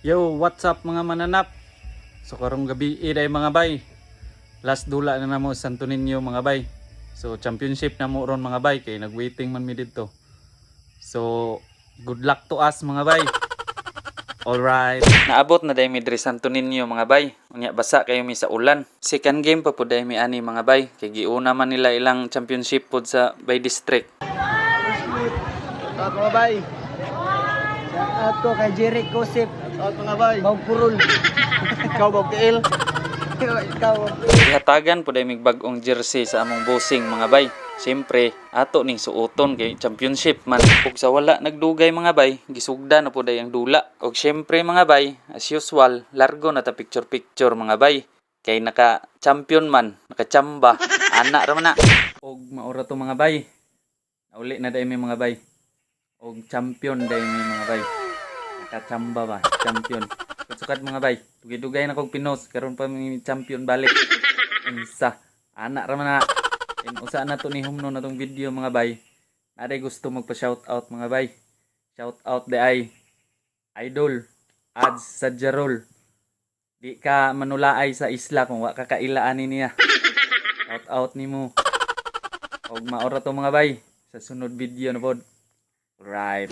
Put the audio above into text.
Yo, what's up mga mananap? So karong gabi iday mga bay. Last dula na namo sa Santo Niño mga bay. So championship na mo ron mga bay kay nagwaiting man mi didto. So good luck to us mga bay. Alright. Naabot na day mi diri Santo Niño mga bay. Unya basa kayo mi sa ulan. Second game pa pud day mi ani mga bay. Kay giuna man nila ilang championship pud sa bay district. Shout mga bay. Shout out ko kay Jerry Kosip. Shout mga bay. Magpurol. Ikaw Bogkiil. Ikaw. Ihatagan po dahil may bagong jersey sa among bossing mga bay. Siyempre, ato ning suoton kay championship man. Ug sa wala nagdugay mga bay, gisugda na po dahil ang dula. Ug siyempre mga bay, as usual, largo na ta picture-picture mga bay. Kay naka-champion man, naka-chamba, ana ra man na. Ug maura to mga bay. Nauli na dahil may mga bay. Ug champion dahil may mga bay. Naka-chamba ba, champion. Sukat mga bay, dugay-dugay na kong pinos karon pa may champion balik. Isa, anak ra man na. Usa na to ni humno na tong video mga bay. Naday gusto magpa shout out mga bay. Shout out de ay Idol Ads sa Jarol. Di ka manulaay sa isla kung wa ka kailaan niya. Shout out nimo. Og maora to mga bay sa sunod video na pod. Right.